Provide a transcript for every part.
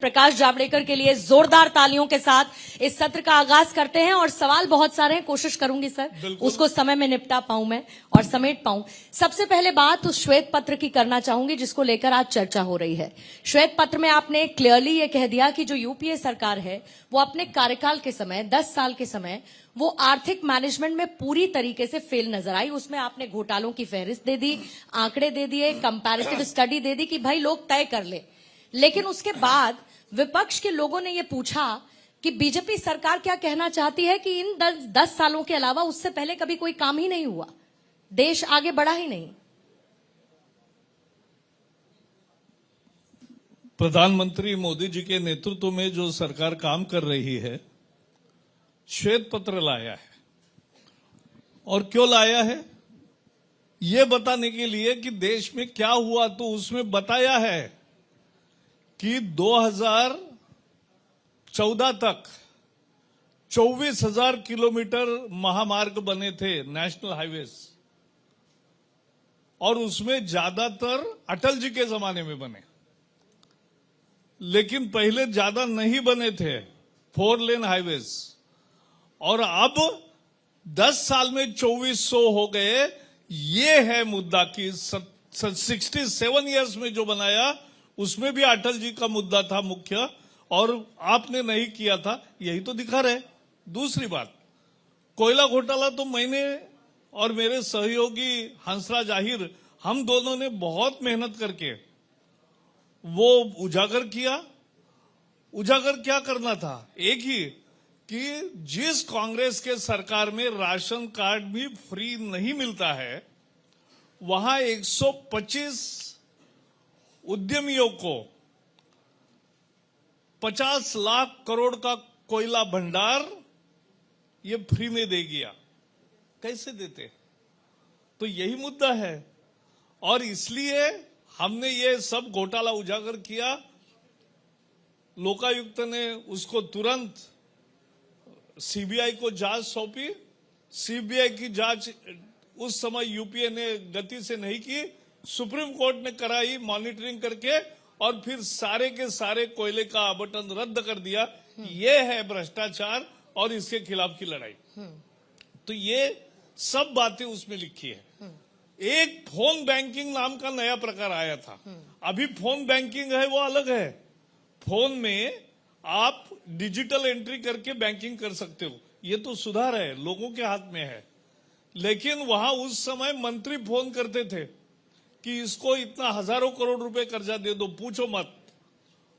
प्रकाश जावड़ेकर के लिए जोरदार तालियों के साथ इस सत्र का आगाज करते हैं। और सवाल बहुत सारे हैं, कोशिश करूंगी सर उसको समय में निपटा पाऊं मैं और समेट पाऊं। सबसे पहले बात उस श्वेत पत्र की करना चाहूंगी जिसको लेकर आज चर्चा हो रही है। श्वेत पत्र में आपने क्लियरली ये कह दिया कि जो यूपीए सरकार है वो अपने कार्यकाल के समय 10 साल के समय वो आर्थिक मैनेजमेंट में पूरी तरीके से फेल नजर आई। उसमें आपने घोटालों की फहरिस्त दे दी, आंकड़े दे दिए, कंपैरेटिव स्टडी दे दी कि भाई लोग तय कर ले। लेकिन उसके बाद विपक्ष के लोगों ने यह पूछा कि बीजेपी सरकार क्या कहना चाहती है कि इन 10 सालों के अलावा उससे पहले कभी कोई काम ही नहीं हुआ, देश आगे बढ़ा ही नहीं। प्रधानमंत्री मोदी जी के नेतृत्व में जो सरकार काम कर रही है, श्वेत पत्र लाया है। और क्यों लाया है? यह बताने के लिए कि देश में क्या हुआ। तो उसमें बताया है कि 2014 तक 24,000 किलोमीटर महामार्ग बने थे, नेशनल हाईवेज, और उसमें ज्यादातर अटल जी के जमाने में बने। लेकिन पहले ज्यादा नहीं बने थे 4 लेन हाईवेज, और अब 10 साल में 2400 हो गए। ये है मुद्दा कि 67 इयर्स में जो बनाया उसमें भी अटल जी का मुद्दा था मुख्य, और आपने नहीं किया था, यही तो दिखा रहे। दूसरी बात, कोयला घोटाला तो मैंने और मेरे सहयोगी हंसराज आहिर, हम दोनों ने बहुत मेहनत करके वो उजागर किया। उजागर क्या करना था? एक ही कि जिस कांग्रेस के सरकार में राशन कार्ड भी फ्री नहीं मिलता है, वहां 125 उद्यमियों को 50 लाख करोड़ का कोयला भंडार ये फ्री में दे गया। कैसे देते? तो यही मुद्दा है, और इसलिए हमने ये सब घोटाला उजागर किया। लोकायुक्त ने उसको तुरंत सीबीआई को जांच सौंपी। सीबीआई की जांच उस समय यूपीए ने गति से नहीं की, सुप्रीम कोर्ट ने कराई मॉनिटरिंग करके, और फिर सारे के सारे कोयले का आवंटन रद्द कर दिया। ये है भ्रष्टाचार और इसके खिलाफ की लड़ाई। तो ये सब बातें उसमें लिखी है। एक फोन बैंकिंग नाम का नया प्रकार आया था। अभी फोन बैंकिंग है वो अलग है। फोन में आप डिजिटल एंट्री करके बैंकिंग कर सकते हो, ये तो सुधार है, लोगों के हाथ में है। लेकिन वहां उस समय मंत्री फोन करते थे कि इसको इतना हजारों करोड़ रुपए कर्जा दे दो, पूछो मत,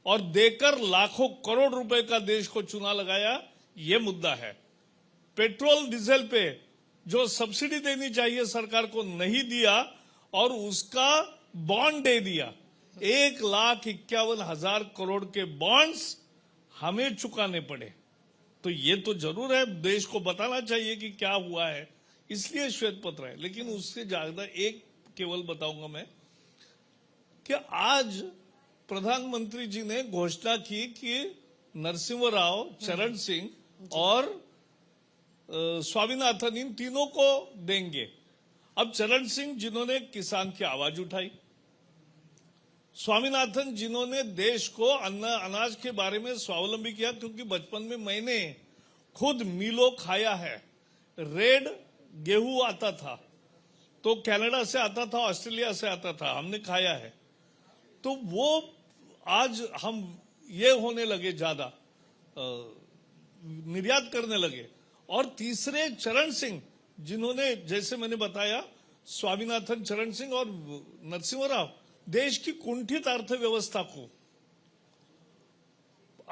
और देकर लाखों करोड़ रुपए का देश को चूना लगाया। ये मुद्दा है। पेट्रोल डीजल पे जो सब्सिडी देनी चाहिए सरकार को नहीं दिया, और उसका बॉन्ड दे दिया। 1,51,000 करोड़ के बॉन्ड्स हमें चुकाने पड़े। तो ये तो जरूर है, देश को बताना चाहिए कि क्या हुआ है, इसलिए श्वेत पत्र है। लेकिन उससे ज्यादा एक केवल बताऊंगा मैं कि आज प्रधानमंत्री जी ने घोषणा की कि नरसिंह राव, चरण सिंह और स्वामीनाथन, इन तीनों को देंगे। अब चरण सिंह जिन्होंने किसान की आवाज उठाई, स्वामीनाथन जिन्होंने देश को अनाज के बारे में स्वावलंबी किया, क्योंकि बचपन में मैंने खुद मिलो खाया है। रेड गेहूं आता था तो कनाडा से आता था, ऑस्ट्रेलिया से आता था, हमने खाया है। तो वो आज हम ये होने लगे, ज्यादा निर्यात करने लगे। और तीसरे चरण सिंह जिन्होंने, जैसे मैंने बताया, स्वामीनाथन, चरण सिंह और नरसिंह राव, देश की कुंठित अर्थव्यवस्था को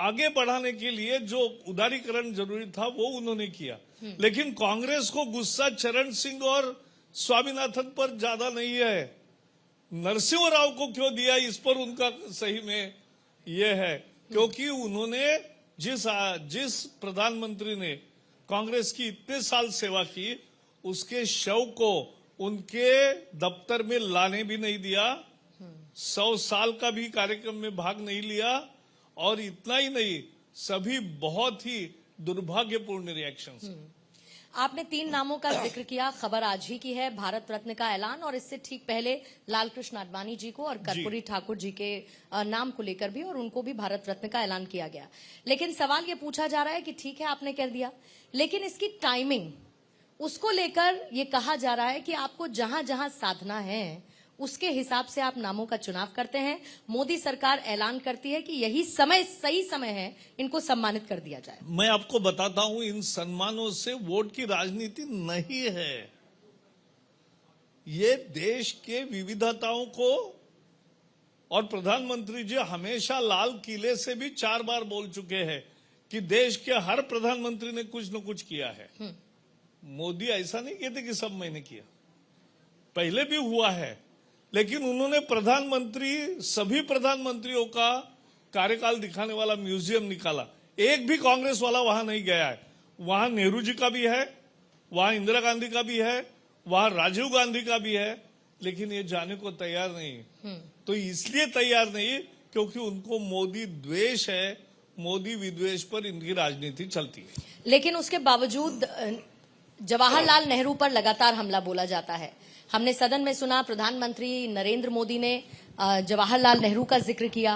आगे बढ़ाने के लिए जो उदारीकरण जरूरी था वो उन्होंने किया। लेकिन कांग्रेस को गुस्सा चरण सिंह और स्वामीनाथन पर ज्यादा नहीं है, नरसिंह राव को क्यों दिया इस पर उनका सही में ये है। क्योंकि उन्होंने जिस प्रधानमंत्री ने कांग्रेस की इतने साल सेवा की, उसके शव को उनके दफ्तर में लाने भी नहीं दिया, 100 साल का भी कार्यक्रम में भाग नहीं लिया, और इतना ही नहीं, सभी बहुत ही दुर्भाग्यपूर्ण रिएक्शंस। आपने 3 नामों का जिक्र किया। खबर आज ही की है, भारत रत्न का ऐलान, और इससे ठीक पहले लालकृष्ण आडवाणी जी को और कर्पूरी ठाकुर जी के नाम को लेकर भी, और उनको भी भारत रत्न का ऐलान किया गया। लेकिन सवाल ये पूछा जा रहा है कि ठीक है आपने कर दिया, लेकिन इसकी टाइमिंग, उसको लेकर ये कहा जा रहा है कि आपको जहां जहां साधना है उसके हिसाब से आप नामों का चुनाव करते हैं। मोदी सरकार ऐलान करती है कि यही समय सही समय है, इनको सम्मानित कर दिया जाए। मैं आपको बताता हूं, इन सम्मानों से वोट की राजनीति नहीं है। ये देश के विविधताओं को, और प्रधानमंत्री जी हमेशा लाल किले से भी 4 बार बोल चुके हैं कि देश के हर प्रधानमंत्री ने कुछ न कुछ किया है। मोदी ऐसा नहीं कहते कि सब मैंने किया, पहले भी हुआ है, लेकिन उन्होंने सभी प्रधानमंत्रियों का कार्यकाल दिखाने वाला म्यूजियम निकाला। एक भी कांग्रेस वाला वहां नहीं गया है। वहां नेहरू जी का भी है, वहां इंदिरा गांधी का भी है, वहां राजीव गांधी का भी है, लेकिन ये जाने को तैयार नहीं। तो इसलिए तैयार नहीं क्योंकि उनको मोदी द्वेष है, मोदी विद्वेष पर इनकी राजनीति चलती है। लेकिन उसके बावजूद जवाहरलाल नेहरू पर लगातार हमला बोला जाता है। हमने सदन में सुना, प्रधानमंत्री नरेंद्र मोदी ने जवाहरलाल नेहरू का जिक्र किया,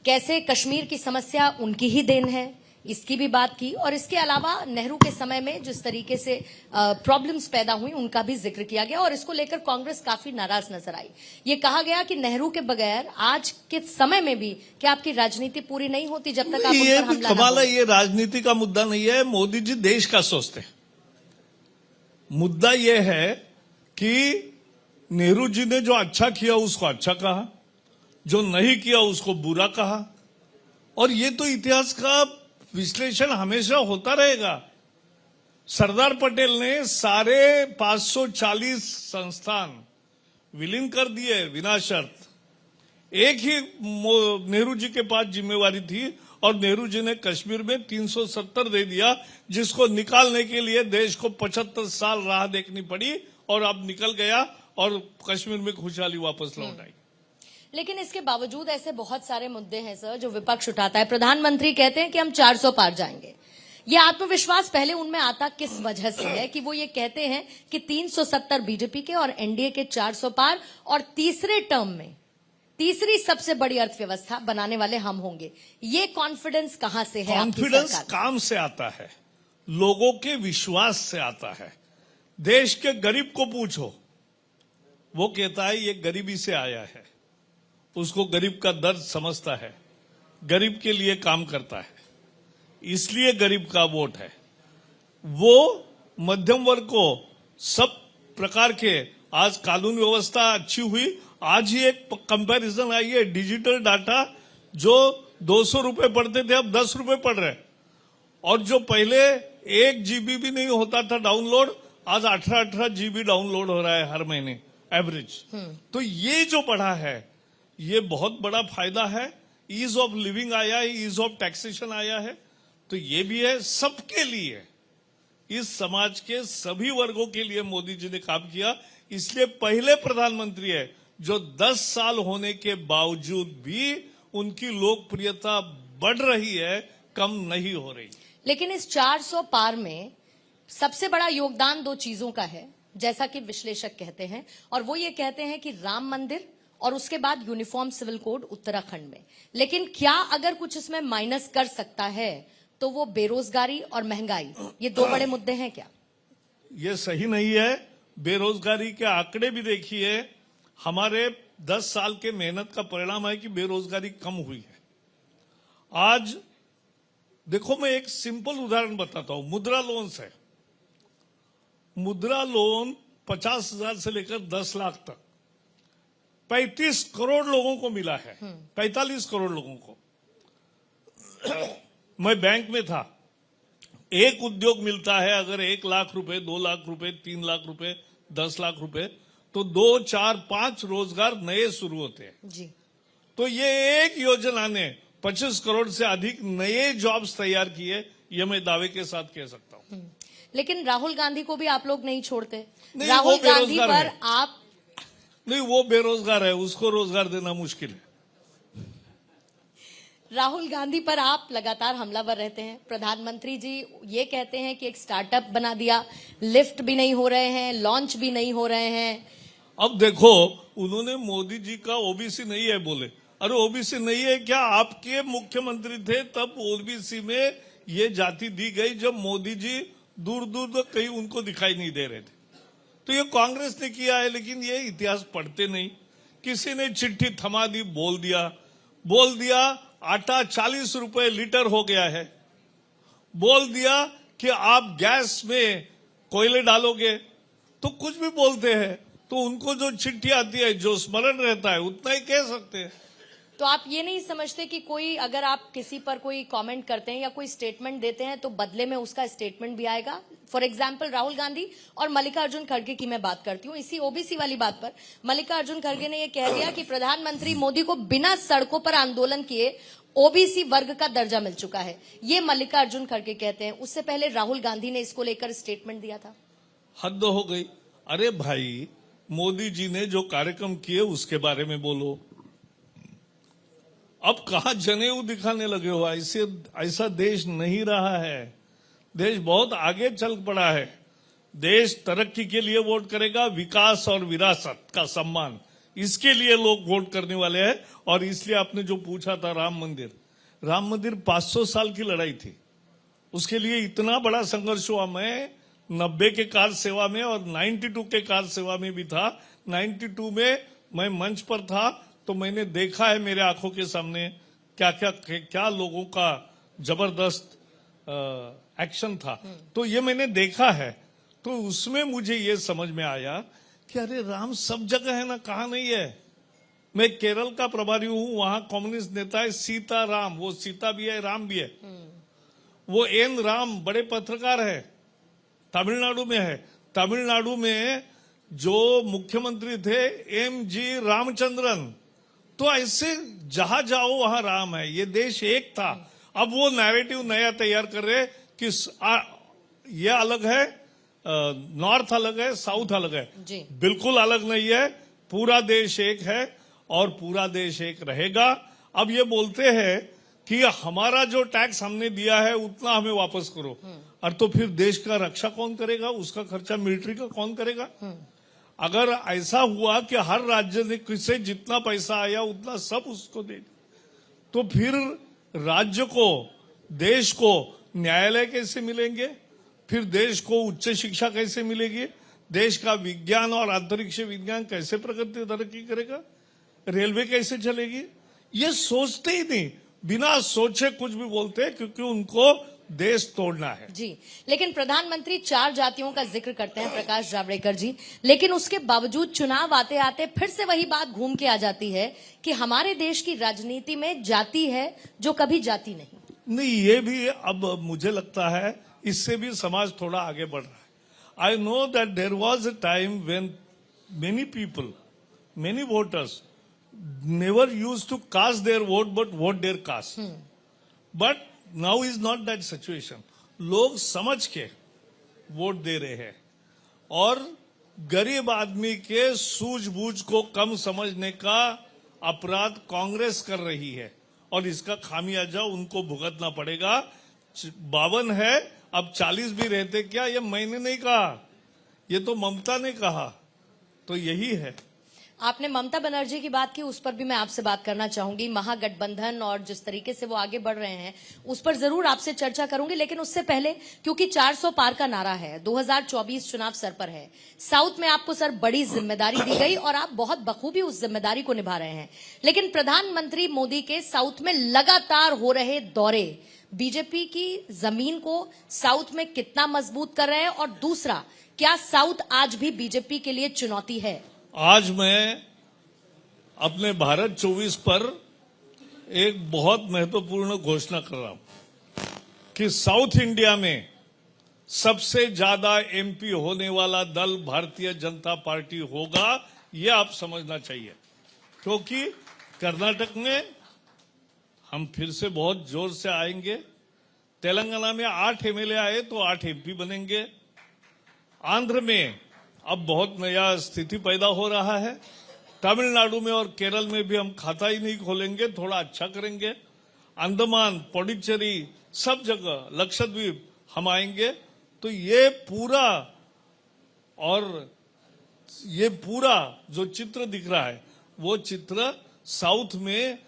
कैसे कश्मीर की समस्या उनकी ही देन है, इसकी भी बात की, और इसके अलावा नेहरू के समय में जिस तरीके से प्रॉब्लम्स पैदा हुई उनका भी जिक्र किया गया, और इसको लेकर कांग्रेस काफी नाराज नजर आई। ये कहा गया कि नेहरू के बगैर आज के समय में भी क्या आपकी राजनीति पूरी नहीं होती जब तक आप उन पर हमला कमाल है। ये राजनीति का मुद्दा नहीं है, मोदी जी देश का सोचते हैं। मुद्दा ये है कि नेहरू जी ने जो अच्छा किया उसको अच्छा कहा, जो नहीं किया उसको बुरा कहा, और ये तो इतिहास का विश्लेषण हमेशा होता रहेगा। सरदार पटेल ने सारे 540 संस्थान विलीन कर दिए बिना शर्त। एक ही नेहरू जी के पास जिम्मेवारी थी, और नेहरू जी ने कश्मीर में 370 दे दिया, जिसको निकालने के लिए देश को 75 साल राह देखनी पड़ी, और अब निकल गया और कश्मीर में खुशहाली वापस लौट आई। लेकिन इसके बावजूद ऐसे बहुत सारे मुद्दे हैं सर जो विपक्ष उठाता है। प्रधानमंत्री कहते हैं कि हम 400 पार जाएंगे। ये आत्मविश्वास पहले उनमें आता किस वजह से है कि वो ये कहते हैं कि 370 बीजेपी के और एनडीए के 400 पार, और तीसरे टर्म में तीसरी सबसे बड़ी अर्थव्यवस्था बनाने वाले हम होंगे। ये कॉन्फिडेंस कहां से है? कॉन्फिडेंस काम से आता है, लोगों के विश्वास से आता है। देश के गरीब को पूछो, वो कहता है ये गरीबी से आया है, उसको गरीब का दर्द समझता है, गरीब के लिए काम करता है, इसलिए गरीब का वोट है। वो मध्यम वर्ग को सब प्रकार के, आज कानून व्यवस्था अच्छी हुई, आज ही एक कंपैरिजन आई है, डिजिटल डाटा जो 200 रुपए पड़ते थे अब 10 रुपए पड़ रहे, और जो पहले 1 GB भी नहीं होता था डाउनलोड, आज 18 GB डाउनलोड हो रहा है हर महीने एवरेज। तो ये जो बढ़ा है ये बहुत बड़ा फायदा है। ईज ऑफ लिविंग आया है, ईज ऑफ टैक्सेशन आया है, तो ये भी है सबके लिए, इस समाज के सभी वर्गों के लिए मोदी जी ने काम किया। इसलिए पहले प्रधानमंत्री है जो 10 साल होने के बावजूद भी उनकी लोकप्रियता बढ़ रही है, कम नहीं हो रही। लेकिन इस 400 पार में सबसे बड़ा योगदान 2 चीजों का है, जैसा कि विश्लेषक कहते हैं, और वो ये कहते हैं कि राम मंदिर और उसके बाद यूनिफॉर्म सिविल कोड उत्तराखंड में। लेकिन क्या अगर कुछ इसमें माइनस कर सकता है तो वो बेरोजगारी और महंगाई, ये 2 बड़े मुद्दे हैं क्या? ये सही नहीं है। बेरोजगारी के आंकड़े भी देखिए, हमारे 10 साल के मेहनत का परिणाम है कि बेरोजगारी कम हुई है। आज देखो, मैं एक सिंपल उदाहरण बताता हूं, मुद्रा लोन से। मुद्रा लोन 50,000 से लेकर 10 लाख तक 35 करोड़ लोगों को मिला है, 45 करोड़ लोगों को। मैं बैंक में था, एक उद्योग मिलता है अगर 1 लाख रुपए, 2 लाख रुपए, 3 लाख रुपए, 10 लाख रुपए, तो 2, 4, 5 रोजगार नए शुरू होते हैं जी। तो ये एक योजना ने 25 करोड़ से अधिक नए जॉब्स तैयार किए, ये मैं दावे के साथ कह सकता हूं। लेकिन राहुल गांधी को भी आप लोग नहीं छोड़ते। नहीं, राहुल वो गांधी बेरोजगार पर है। आप नहीं, वो बेरोजगार है, उसको रोजगार देना मुश्किल है। राहुल गांधी पर आप लगातार हमलावर रहते हैं। प्रधानमंत्री जी ये कहते हैं कि एक स्टार्टअप बना दिया, लिफ्ट भी नहीं हो रहे हैं, लॉन्च भी नहीं हो रहे हैं। अब देखो, उन्होंने मोदी जी का ओबीसी नहीं है बोले। अरे ओबीसी नहीं है क्या? आपके मुख्यमंत्री थे तब ओबीसी में ये जाति दी गई, जब मोदी जी दूर दूर तक कहीं उनको दिखाई नहीं दे रहे थे। तो ये कांग्रेस ने किया है, लेकिन ये इतिहास पढ़ते नहीं। किसी ने चिट्ठी थमा दी, बोल दिया आटा 40 रुपए लीटर हो गया है, बोल दिया कि आप गैस में कोयले डालोगे, तो कुछ भी बोलते हैं। तो उनको जो चिट्ठी आती है, जो स्मरण रहता है, उतना ही कह सकते हैं। तो आप ये नहीं समझते कि कोई अगर आप किसी पर कोई कमेंट करते हैं या कोई स्टेटमेंट देते हैं तो बदले में उसका स्टेटमेंट भी आएगा? फॉर एग्जाम्पल राहुल गांधी और मल्लिकार्जुन खड़गे की मैं बात करती हूँ। इसी ओबीसी वाली बात पर मल्लिकार्जुन खड़गे ने यह कह दिया कि प्रधानमंत्री मोदी को बिना सड़कों पर आंदोलन किए ओबीसी वर्ग का दर्जा मिल चुका है। ये मल्लिकार्जुन खड़गे कहते हैं। उससे पहले राहुल गांधी ने इसको लेकर स्टेटमेंट दिया था। हद हो गई। अरे भाई, मोदी जी ने जो कार्यक्रम किए उसके बारे में बोलो। अब कहा जनेऊ दिखाने लगे हो? ऐसा देश नहीं रहा है। देश बहुत आगे चल पड़ा है। देश तरक्की के लिए वोट करेगा, विकास और विरासत का सम्मान, इसके लिए लोग वोट करने वाले हैं। और इसलिए आपने जो पूछा था राम मंदिर 500 साल की लड़ाई थी, उसके लिए इतना बड़ा संघर्ष हुआ। मैं 90 के कार सेवा में और 92 के कार सेवा में भी था। 92 में मैं मंच पर था, तो मैंने देखा है मेरे आंखों के सामने क्या लोगों का जबरदस्त एक्शन था। तो ये मैंने देखा है। तो उसमें मुझे ये समझ में आया कि अरे राम सब जगह है ना, कहाँ नहीं है। मैं केरल का प्रभारी हूं, वहां कम्युनिस्ट नेता है सीताराम। वो सीता भी है, राम भी है। वो एन राम बड़े पत्रकार है, तमिलनाडु में है। तमिलनाडु में जो मुख्यमंत्री थे एम.जी. रामचंद्रन। तो ऐसे जहां जाओ वहां राम है। ये देश एक था। अब वो नैरेटिव नया तैयार कर रहे कि ये अलग है, नॉर्थ अलग है, साउथ अलग है। जी। बिल्कुल अलग नहीं है। पूरा देश एक है और पूरा देश एक रहेगा। अब ये बोलते हैं कि हमारा जो टैक्स हमने दिया है उतना हमें वापस करो। और तो फिर देश का रक्षा कौन करेगा? उसका खर्चा मिलिट्री का कौन करेगा? अगर ऐसा हुआ कि हर राज्य ने किसे जितना पैसा आया उतना सब उसको दे, तो फिर राज्य को, देश को न्यायालय कैसे मिलेंगे? फिर देश को उच्च शिक्षा कैसे मिलेगी? देश का विज्ञान और अंतरिक्ष विज्ञान कैसे प्रगति तरक्की करेगा? रेलवे कैसे चलेगी? ये सोचते ही नहीं, बिना सोचे कुछ भी बोलते हैं, क्योंकि उनको देश तोड़ना है। जी, लेकिन प्रधानमंत्री 4 जातियों का जिक्र करते हैं प्रकाश जावड़ेकर जी, लेकिन उसके बावजूद चुनाव आते आते फिर से वही बात घूम के आ जाती है कि हमारे देश की राजनीति में जाति है जो कभी जाति नहीं। ये भी अब मुझे लगता है इससे भी समाज थोड़ा आगे बढ़ रहा है। I know that there was a time when many people, many voters never used to cast their vote but vote their caste. But now is not that situation. लोग समझ के वोट दे रहे हैं और गरीब आदमी के सूझबूझ को कम समझने का अपराध कांग्रेस कर रही है और इसका खामियाजा उनको भुगतना पड़ेगा। 52 है, अब 40 भी रहते क्या? ये मैंने नहीं कहा, ये तो ममता ने कहा। तो यही है। आपने ममता बनर्जी की बात की, उस पर भी मैं आपसे बात करना चाहूंगी। महागठबंधन और जिस तरीके से वो आगे बढ़ रहे हैं उस पर जरूर आपसे चर्चा करूंगी, लेकिन उससे पहले क्योंकि 400 पार का नारा है, 2024 चुनाव सर पर है, साउथ में आपको सर बड़ी जिम्मेदारी दी गई और आप बहुत बखूबी उस जिम्मेदारी को निभा रहे हैं। लेकिन प्रधानमंत्री मोदी के साउथ में लगातार हो रहे दौरे बीजेपी की जमीन को साउथ में कितना मजबूत कर रहे हैं? और दूसरा, क्या साउथ आज भी बीजेपी के लिए चुनौती है? आज मैं अपने भारत 24 पर एक बहुत महत्वपूर्ण घोषणा कर रहा हूं कि साउथ इंडिया में सबसे ज्यादा एमपी होने वाला दल भारतीय जनता पार्टी होगा। ये आप समझना चाहिए, क्योंकि कर्नाटक में हम फिर से बहुत जोर से आएंगे। तेलंगाना में 8 एमएलए आए तो 8 एमपी बनेंगे। आंध्र में अब बहुत नया स्थिति पैदा हो रहा है। तमिलनाडु में और केरल में भी हम खाता ही नहीं खोलेंगे, थोड़ा अच्छा करेंगे। अंडमान, पुडुचेरी, सब जगह, लक्षद्वीप हम आएंगे। तो ये पूरा जो चित्र दिख रहा है वो चित्र साउथ में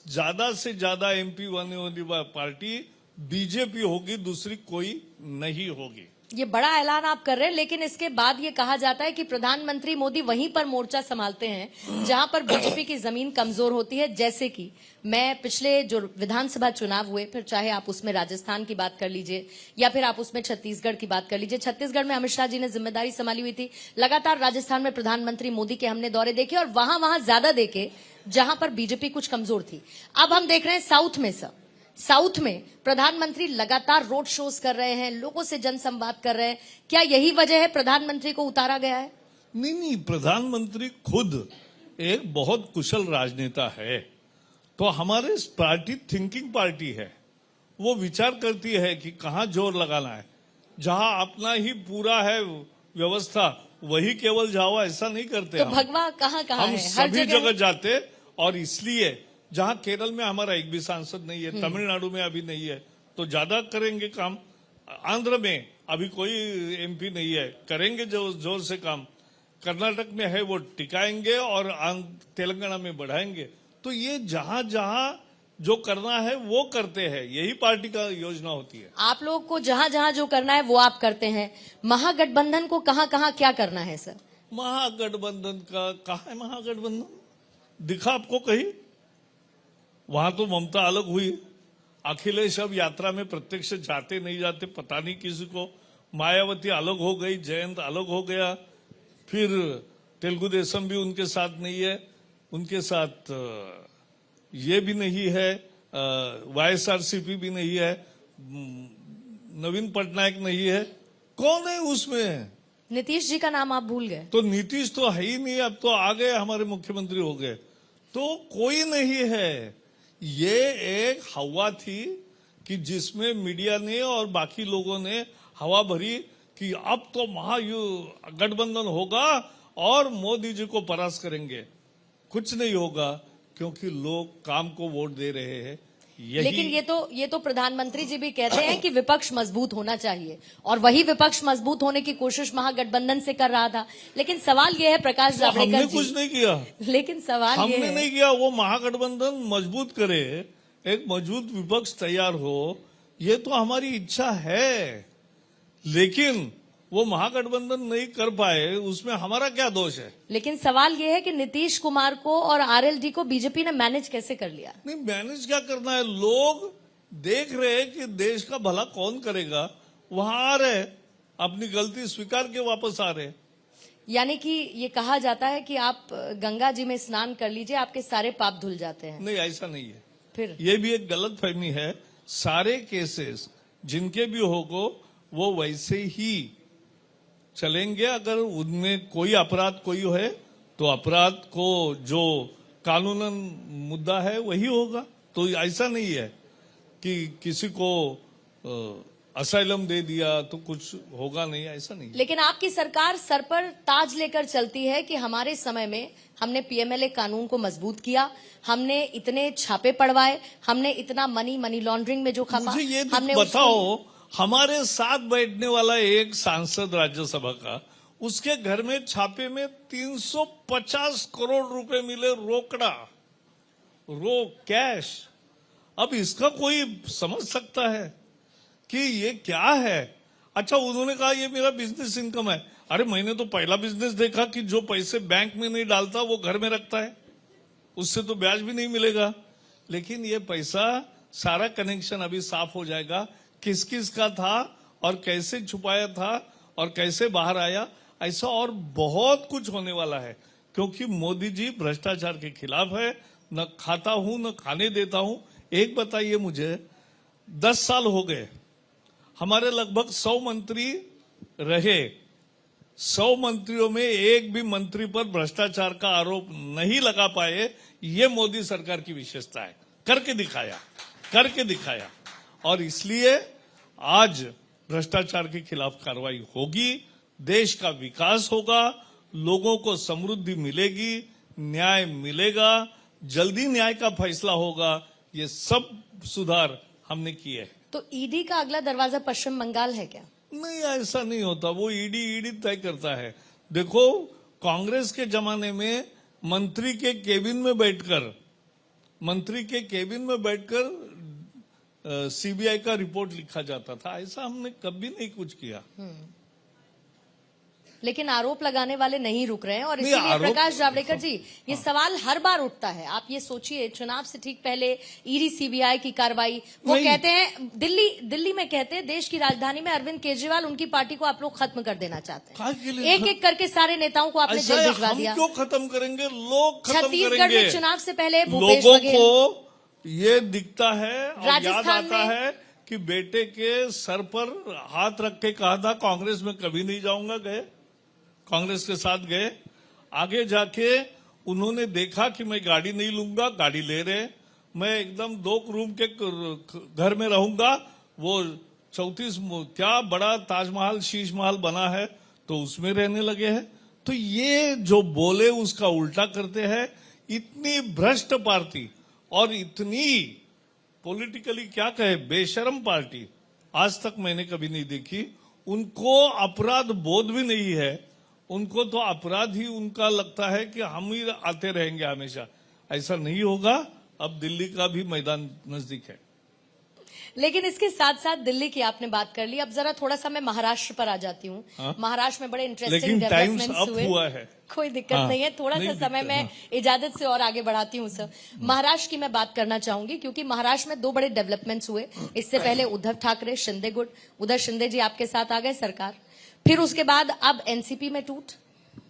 ज्यादा से ज्यादा एमपी बनने वाली पार्टी बीजेपी होगी, दूसरी कोई नहीं होगी। ये बड़ा ऐलान आप कर रहे हैं, लेकिन इसके बाद ये कहा जाता है कि प्रधानमंत्री मोदी वहीं पर मोर्चा संभालते हैं जहां पर बीजेपी की जमीन कमजोर होती है। जैसे कि मैं पिछले जो विधानसभा चुनाव हुए, फिर चाहे आप उसमें राजस्थान की बात कर लीजिए या फिर आप उसमें छत्तीसगढ़ की बात कर लीजिए। छत्तीसगढ़ में अमित शाह जी ने जिम्मेदारी संभाली हुई थी। लगातार राजस्थान में प्रधानमंत्री मोदी के हमने दौरे देखे और वहां ज्यादा देखे जहां पर बीजेपी कुछ कमजोर थी। अब हम देख रहे हैं साउथ में सर, साउथ में प्रधानमंत्री लगातार रोड शोज कर रहे हैं, लोगों से जनसंवाद कर रहे हैं। क्या यही वजह है प्रधानमंत्री को उतारा गया है? नहीं, प्रधानमंत्री खुद एक बहुत कुशल राजनेता है। तो हमारे पार्टी थिंकिंग पार्टी है, वो विचार करती है कि कहाँ जोर लगाना है। जहां अपना ही पूरा है व्यवस्था वही केवल जाओ, ऐसा नहीं करते। तो भगवा कहाँ हम है? सभी जगह जाते। और इसलिए जहां केरल में हमारा एक भी सांसद नहीं है, तमिलनाडु में अभी नहीं है, तो ज्यादा करेंगे काम। आंध्र में अभी कोई एमपी नहीं है, करेंगे जोर से काम। कर्नाटक में है वो टिकाएंगे और तेलंगाना में बढ़ाएंगे। तो ये जहां जहां जो करना है वो करते हैं, यही पार्टी का योजना होती है। आप लोग को जहां जहां जो करना है वो आप करते हैं। महागठबंधन को कहां कहां क्या करना है सर? महागठबंधन का कहा है? महागठबंधन दिखा आपको कहीं? वहां तो ममता अलग हुई, अखिलेश अब यात्रा में प्रत्यक्ष जाते नहीं जाते पता नहीं किसी को। मायावती अलग हो गई, जयंत अलग हो गया, फिर तेलुगु देशम भी उनके साथ नहीं है, उनके साथ ये भी नहीं है, वाईएसआरसीपी भी नहीं है, नवीन पटनायक नहीं है। कौन है उसमें? नीतीश जी का नाम आप भूल गए। तो नीतीश तो है ही नहीं, अब तो आ गए, हमारे मुख्यमंत्री हो गए। तो कोई नहीं है। ये एक हवा थी कि जिसमें मीडिया ने और बाकी लोगों ने हवा भरी कि अब तो महागठबंधन होगा और मोदी जी को परास्त करेंगे। कुछ नहीं होगा, क्योंकि लोग काम को वोट दे रहे हैं। लेकिन ये तो प्रधानमंत्री जी भी कहते हैं कि विपक्ष मजबूत होना चाहिए, और वही विपक्ष मजबूत होने की कोशिश महागठबंधन से कर रहा था। लेकिन सवाल ये है प्रकाश जावड़ेकर जी, हमने कुछ नहीं किया। लेकिन सवाल ये है, हमने नहीं किया। वो महागठबंधन मजबूत करे, एक मजबूत विपक्ष तैयार हो, ये तो हमारी इच्छा है। लेकिन वो महागठबंधन नहीं कर पाए, उसमें हमारा क्या दोष है? लेकिन सवाल ये है कि नीतीश कुमार को और आरएलडी को बीजेपी ने मैनेज कैसे कर लिया? नहीं, मैनेज क्या करना है? लोग देख रहे हैं कि देश का भला कौन करेगा, वहां आ रहे, अपनी गलती स्वीकार के वापस आ रहे। यानी कि ये कहा जाता है कि आप गंगा जी में स्नान कर लीजिए, आपके सारे पाप धुल जाते हैं। नहीं, ऐसा नहीं है। फिर ये भी एक गलत फहमी है। सारे केसेस जिनके भी होगो वो वैसे ही चलेंगे। अगर उनमें कोई अपराध कोई है तो अपराध को जो कानूनन मुद्दा है वही होगा। तो ऐसा नहीं है कि किसी को असाइलम दे दिया तो कुछ होगा नहीं, ऐसा नहीं। लेकिन आपकी सरकार सर पर ताज लेकर चलती है कि हमारे समय में हमने पीएमएलए कानून को मजबूत किया, हमने इतने छापे पड़वाए, हमने इतना मनी लॉन्ड्रिंग में जो खपा, मुझे ये हमने बताओ, हमारे साथ बैठने वाला एक सांसद राज्यसभा का, उसके घर में छापे में 350 करोड़ रुपए मिले रोकड़ा, कैश। अब इसका कोई समझ सकता है कि ये क्या है? अच्छा, उन्होंने कहा ये मेरा बिजनेस इनकम है। अरे मैंने तो पहला बिजनेस देखा कि जो पैसे बैंक में नहीं डालता वो घर में रखता है, उससे तो ब्याज भी नहीं मिलेगा। लेकिन ये पैसा सारा कनेक्शन अभी साफ हो जाएगा, किस किस का था और कैसे छुपाया था और कैसे बाहर आया। ऐसा और बहुत कुछ होने वाला है, क्योंकि मोदी जी भ्रष्टाचार के खिलाफ है। न खाता हूं न खाने देता हूं। एक बताइए मुझे, 10 साल हो गए, हमारे लगभग 100 मंत्री रहे, 100 मंत्रियों में एक भी मंत्री पर भ्रष्टाचार का आरोप नहीं लगा पाए। ये मोदी सरकार की विशेषता है। करके दिखाया। और इसलिए आज भ्रष्टाचार के खिलाफ कार्रवाई होगी, देश का विकास होगा, लोगों को समृद्धि मिलेगी, न्याय मिलेगा, जल्दी न्याय का फैसला होगा, ये सब सुधार हमने किए हैं। तो ईडी का अगला दरवाजा पश्चिम बंगाल है क्या? नहीं, ऐसा नहीं होता। वो ईडी तय करता है। देखो, कांग्रेस के जमाने में मंत्री के केबिन में बैठकर सीबीआई का रिपोर्ट लिखा जाता था। ऐसा हमने कभी नहीं कुछ किया। लेकिन आरोप लगाने वाले नहीं रुक रहे हैं और नहीं, इसीलिए आरोप- प्रकाश जावड़ेकर जी, ये सवाल हर बार उठता है। आप ये सोचिए, चुनाव से ठीक पहले ईडी सीबीआई की कार्रवाई, वो नहीं। कहते हैं दिल्ली में कहते हैं देश की राजधानी में अरविंद केजरीवाल, उनकी पार्टी को आप लोग खत्म कर देना चाहते काहे के हैं। लिए? एक एक करके सारे नेताओं को आपने ऐसा जेल है, भिजवा हम दिया। क्यों खत्म करेंगे? लोग खत्म छत्तीसगढ़ करेंगे। में चुनाव से पहले भूपेश लोगों बघेल, को ये दिखता है और याद राजस्थान आता में- है कि बेटे के सर पर हाथ रख के कहा था कांग्रेस में कभी नहीं जाऊंगा। गए, कांग्रेस के साथ गए। आगे जाके उन्होंने देखा कि मैं गाड़ी नहीं लूंगा, गाड़ी ले रहे। मैं एकदम 2 रूम के घर में रहूंगा। वो 34 क्या बड़ा ताजमहल, शीश महल बना है, तो उसमें रहने लगे हैं। तो ये जो बोले उसका उल्टा करते हैं। इतनी भ्रष्ट पार्टी और इतनी पॉलिटिकली क्या कहे बेशरम पार्टी आज तक मैंने कभी नहीं देखी। उनको अपराध बोध भी नहीं है। उनको तो अपराध ही उनका लगता है कि हम ही आते रहेंगे हमेशा। ऐसा नहीं होगा। अब दिल्ली का भी मैदान नजदीक है। लेकिन इसके साथ साथ दिल्ली की आपने बात कर ली, अब जरा थोड़ा सा मैं महाराष्ट्र पर आ जाती हूँ। हाँ? महाराष्ट्र में बड़े इंटरेस्टिंग लेकिन टाइम्स डेवलपमेंट्स अप हुए। हुआ है। कोई दिक्कत हाँ, नहीं है, थोड़ा नहीं सा समय दिक्कत, मैं हाँ। इजाजत से और आगे बढ़ाती हूँ सर। महाराष्ट्र की मैं बात करना चाहूंगी क्योंकि महाराष्ट्र में 2 बड़े डेवलपमेंट्स हुए। इससे पहले उद्धव ठाकरे, शिंदे गुट, उधर शिंदे जी आपके साथ आ गए सरकार। फिर उसके बाद अब एनसीपी में टूट,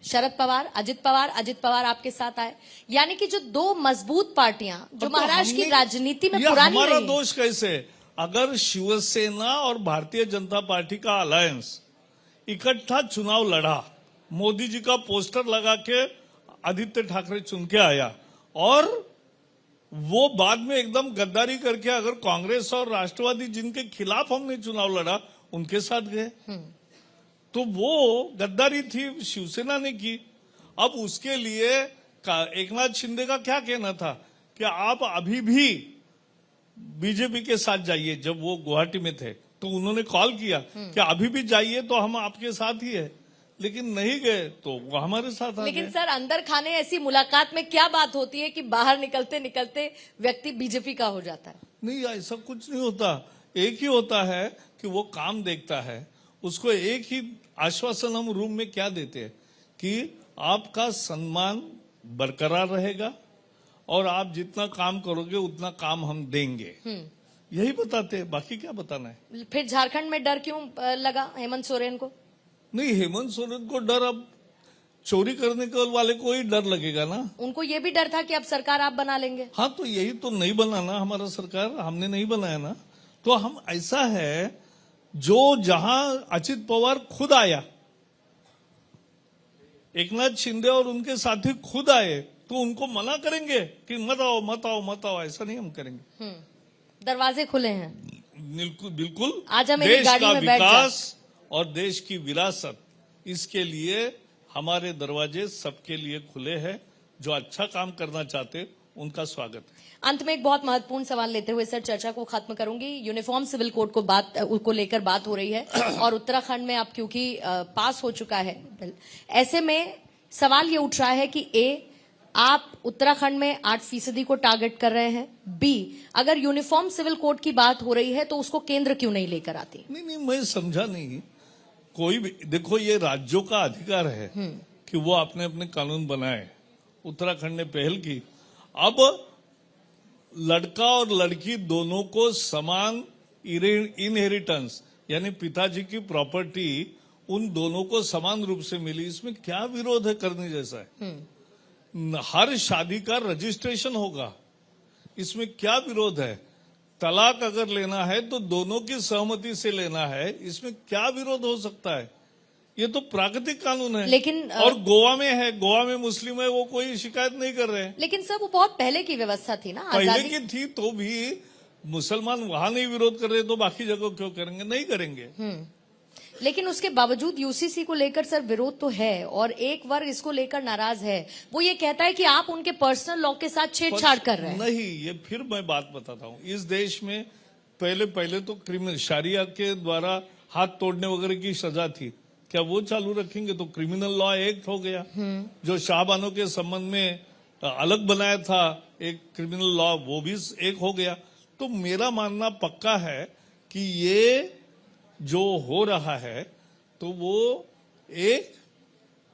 शरद पवार, अजित पवार आपके साथ आए। यानी कि जो 2 मजबूत पार्टियां जो तो महाराष्ट्र की हमने- राजनीति में ये पुरानी हमारा रही हैं। दोष कैसे? अगर शिवसेना और भारतीय जनता पार्टी का अलायंस इकट्ठा चुनाव लड़ा, मोदी जी का पोस्टर लगा के आदित्य ठाकरे चुन के आया और वो बाद में एकदम गद्दारी करके अगर कांग्रेस और राष्ट्रवादी जिनके खिलाफ हमने चुनाव लड़ा उनके साथ गए, तो वो गद्दारी थी, शिवसेना ने की। अब उसके लिए एकनाथ शिंदे का क्या कहना था कि आप अभी भी बीजेपी के साथ जाइए। जब वो गुवाहाटी में थे तो उन्होंने कॉल किया कि अभी भी जाइए तो हम आपके साथ ही है, लेकिन नहीं गए तो वो हमारे साथ आ लेकिन गए। सर, अंदर खाने ऐसी मुलाकात में क्या बात होती है कि बाहर निकलते निकलते व्यक्ति बीजेपी का हो जाता है? नहीं, ऐसा कुछ नहीं होता। एक ही होता है कि वो काम देखता है। उसको एक ही आश्वासन हम रूम में क्या देते हैं कि आपका सम्मान बरकरार रहेगा और आप जितना काम करोगे उतना काम हम देंगे। यही बताते हैं, बाकी क्या बताना है। फिर झारखंड में डर क्यों लगा हेमंत सोरेन को? नहीं, हेमंत सोरेन को डर, अब चोरी करने के वाले को ही डर लगेगा ना। उनको ये भी डर था कि अब सरकार आप बना लेंगे। हाँ, तो यही तो नहीं बनाना हमारा सरकार, हमने नहीं बनाया ना। तो हम ऐसा है, जो जहां अजित पवार खुद आया, एकनाथ शिंदे और उनके साथी खुद आए, तो उनको मना करेंगे कि मत आओ मत आओ मत आओ? ऐसा नहीं हम करेंगे। दरवाजे खुले हैं। बिल्कुल बिल्कुल। आजा मेरी देश गाड़ी का में बैठ जा। विकास और देश की विरासत, इसके लिए हमारे दरवाजे सबके लिए खुले हैं। जो अच्छा काम करना चाहते उनका स्वागत है। अंत में एक बहुत महत्वपूर्ण सवाल लेते हुए सर चर्चा को खत्म करूंगी। यूनिफॉर्म सिविल कोड को लेकर बात हो रही है और उत्तराखंड में अब क्योंकि पास हो चुका है बिल, ऐसे में सवाल ये उठ रहा है कि आप उत्तराखंड में 8% को टारगेट कर रहे हैं, बी, अगर यूनिफॉर्म सिविल कोड की बात हो रही है तो उसको केंद्र क्यों नहीं लेकर आती? नहीं, मैं समझा नहीं। कोई भी देखो, ये राज्यों का अधिकार है कि वो अपने अपने कानून बनाए। उत्तराखंड ने पहल की। अब लड़का और लड़की दोनों को समान इनहेरिटेंस, यानी पिताजी की प्रॉपर्टी उन दोनों को समान रूप से मिली। इसमें क्या विरोध है करने जैसा है? हर शादी का रजिस्ट्रेशन होगा, इसमें क्या विरोध है? तलाक अगर लेना है तो दोनों की सहमति से लेना है, इसमें क्या विरोध हो सकता है? ये तो प्राकृतिक कानून है। लेकिन और गोवा में है, गोवा में मुस्लिम है, वो कोई शिकायत नहीं कर रहे हैं। लेकिन सर वो बहुत पहले की व्यवस्था थी ना, पहले आजादी की थी तो भी मुसलमान वहां नहीं विरोध कर रहे तो बाकी जगह क्यों करेंगे? नहीं करेंगे। लेकिन उसके बावजूद यूसीसी को लेकर सर विरोध तो है और एक वर्ग इसको लेकर नाराज है। वो ये कहता है कि आप उनके पर्सनल लॉ के साथ छेड़छाड़ कर रहे हैं। नहीं, ये फिर मैं बात बताता हूँ। इस देश में पहले तो क्रिमिनल शरिया के द्वारा हाथ तोड़ने वगैरह की सजा थी, क्या वो चालू रखेंगे? तो क्रिमिनल लॉ एक्ट हो गया, जो शाहबानों के संबंध में अलग बनाया था एक क्रिमिनल लॉ, वो भी एक हो गया। तो मेरा मानना पक्का है कि ये जो हो रहा है तो वो एक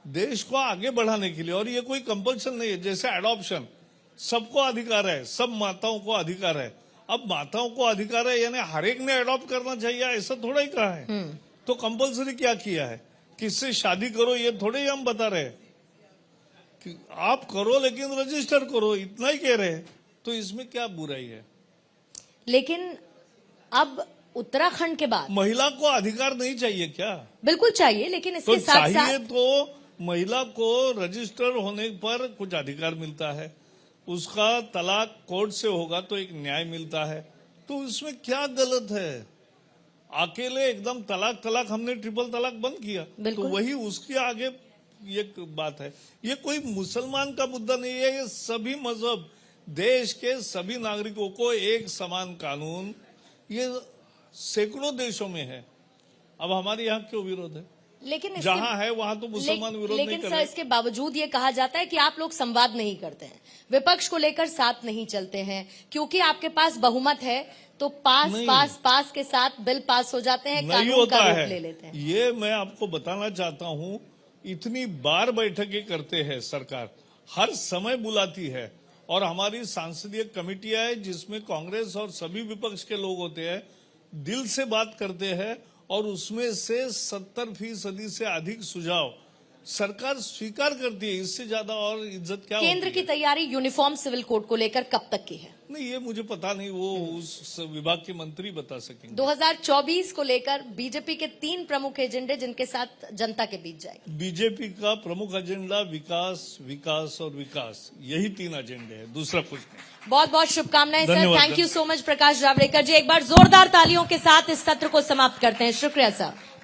देश को आगे बढ़ाने के लिए, और ये कोई कंपल्सन नहीं है। जैसे एडॉप्शन, सबको अधिकार है, सब माताओं को अधिकार है। अब माताओं को अधिकार है यानी हर एक ने अडॉप्ट करना चाहिए, ऐसा थोड़ा ही कहा है। तो कंपल्सरी क्या किया है? किससे शादी करो ये थोड़े ही हम बता रहे हैं कि आप करो लेकिन रजिस्टर करो, इतना ही कह रहे हैं। तो इसमें क्या बुराई है? लेकिन अब उत्तराखंड के बाद महिला को अधिकार नहीं चाहिए क्या? बिल्कुल चाहिए, लेकिन तो इसके साथ चाहिए साथ तो महिला को रजिस्टर होने पर कुछ अधिकार मिलता है, उसका तलाक कोर्ट से होगा तो एक न्याय मिलता है। तो इसमें क्या गलत है? अकेले एकदम तलाक हमने ट्रिपल तलाक बंद किया, तो वही उसके आगे ये बात है। ये कोई मुसलमान का मुद्दा नहीं है, ये सभी मजहब, देश के सभी नागरिकों को एक समान कानून, ये सैकड़ों देशों में है। अब हमारे यहाँ क्यों विरोध है? लेकिन जहां है वहां तो मुसलमान विरोध नहीं लेकिन कर सर रहे। इसके बावजूद ये कहा जाता है कि आप लोग संवाद नहीं करते हैं, विपक्ष को लेकर साथ नहीं चलते हैं, क्योंकि आपके पास बहुमत है तो पास के साथ बिल पास हो जाते हैं, नहीं कानून होता का रूप है। ले लेते हैं। ये मैं आपको बताना चाहता हूँ, इतनी बार बैठकें करते हैं सरकार, हर समय बुलाती है, और हमारी सांसदीय कमेटियां है जिसमें कांग्रेस और सभी विपक्ष के लोग होते हैं, दिल से बात करते हैं, और उसमें से 70% से अधिक सुझाव सरकार स्वीकार करती है। इससे ज्यादा और इज्जत क्या केंद्र होती की है? तैयारी यूनिफॉर्म सिविल कोड को लेकर कब तक की है? नहीं, ये मुझे पता नहीं, वो उस विभाग के मंत्री बता सकेंगे। 2024 को लेकर बीजेपी के 3 प्रमुख एजेंडे जिनके साथ जनता के बीच जाएगी। बीजेपी का प्रमुख एजेंडा विकास, विकास और विकास, यही 3 एजेंडे हैं, दूसरा कुछ नहीं। बहुत बहुत शुभकामनाएं सर। धन्यवाद। Thank you so much Prakash Javadekar जी। एक बार जोरदार तालियों के साथ इस सत्र को समाप्त करते हैं। शुक्रिया सर।